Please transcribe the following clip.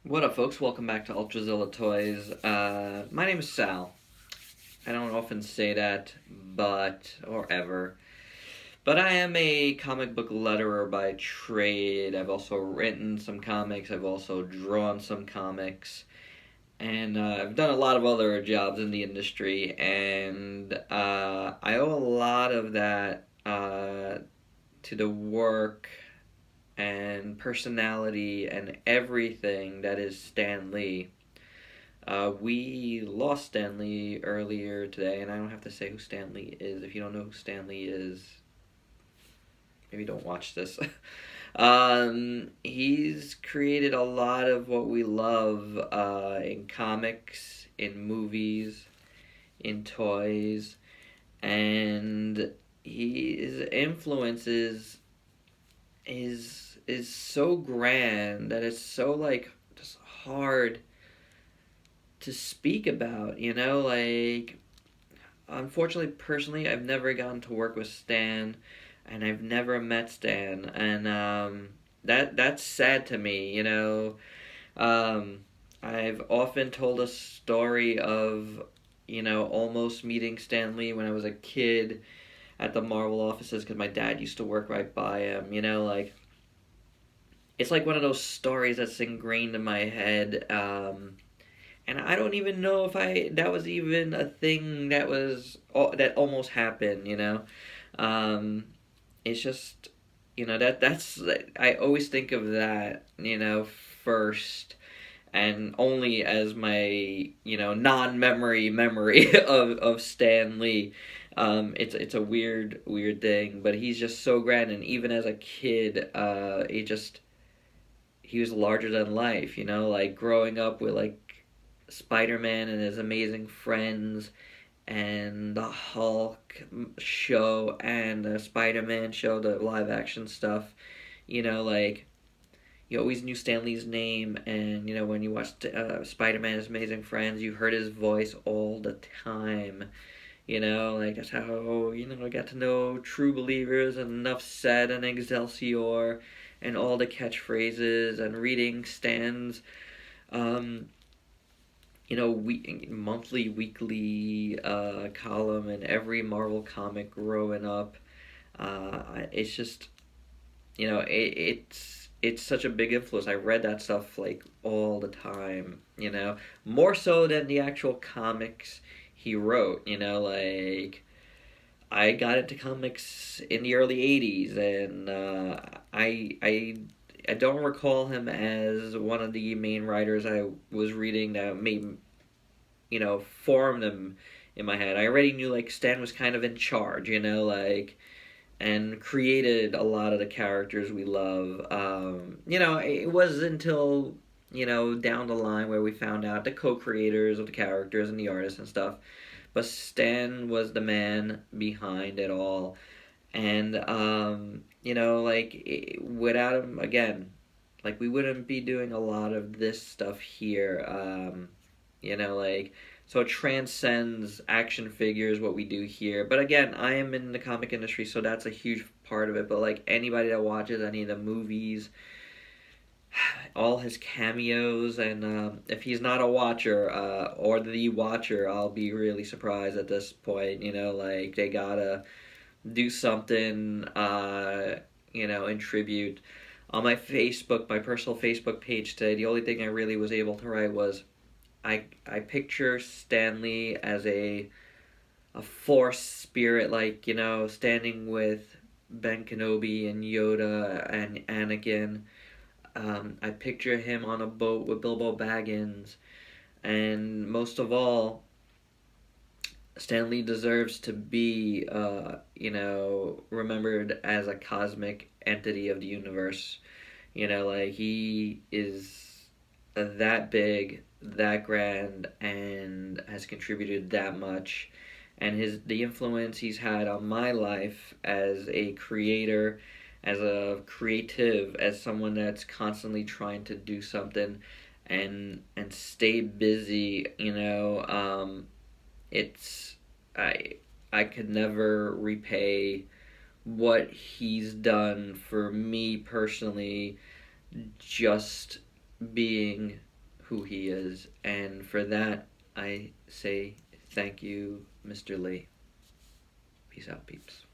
What up, folks? Welcome back to Ultrazilla Toys. My name is Sal. I don't often say that, or ever. But I am a comic book letterer by trade. I've also written some comics, I've also drawn some comics, and I've done a lot of other jobs in the industry, and I owe a lot of that to the work and personality and everything that is Stan Lee. We lost Stan Lee earlier today, and I don't have to say who Stan Lee is. If you don't know who Stan Lee is, maybe don't watch this. He's created a lot of what we love in comics, in movies, in toys, and his influence is so grand that it's so like just hard to speak about, like unfortunately personally I've never gotten to work with Stan and I've never met Stan, and that's sad to me, Um I've often told a story of, almost meeting Stan Lee when I was a kid at the Marvel offices because my dad used to work right by him, like it's like one of those stories that's ingrained in my head. And I don't even know if I that was even a thing that almost happened. Um, it's just that's I always think of that first and only as my non-memory memory of Stan Lee. It's a weird thing, but he's just so grand, and even as a kid, he was larger than life. Like growing up with like Spider-Man and his amazing friends, and the Hulk show and the Spider-Man show, the live action stuff. Like you always knew Stan Lee's name, and when you watched Spider-Man's Amazing Friends, you heard his voice all the time. Like that's how I got to know True Believers and Enough Said and Excelsior, and all the catchphrases, and reading Stan's um, monthly, weekly column in every Marvel comic growing up. It's just it's such a big influence. I read that stuff like all the time. More so than the actual comics he wrote. Like I got into comics in the early '80s, and I don't recall him as one of the main writers I was reading that made formed them in my head. I already knew like Stan was kind of in charge, like and created a lot of the characters we love. It was until down the line where we found out the co-creators of the characters and the artists and stuff. But Stan was the man behind it all, and like without him, again, like we wouldn't be doing a lot of this stuff here. Like so it transcends action figures what we do here. But again, I am in the comic industry, so that's a huge part of it. But like anybody that watches any of the movies, all his cameos, and if he's not a watcher or the watcher, I'll be really surprised at this point. Like they gotta do something, in tribute. On my Facebook, my personal Facebook page today, the only thing I really was able to write was I picture Stan Lee as a force spirit, like standing with Ben Kenobi and Yoda and Anakin. I picture him on a boat with Bilbo Baggins, and most of all, Stan Lee deserves to be, remembered as a cosmic entity of the universe. Like he is that big, that grand, and has contributed that much. And the influence he's had on my life as a creator, as a creative, as someone that's constantly trying to do something and stay busy. It's I I could never repay what he's done for me personally, just being who he is. And for that, I say thank you, Mr. Lee. Peace out, peeps.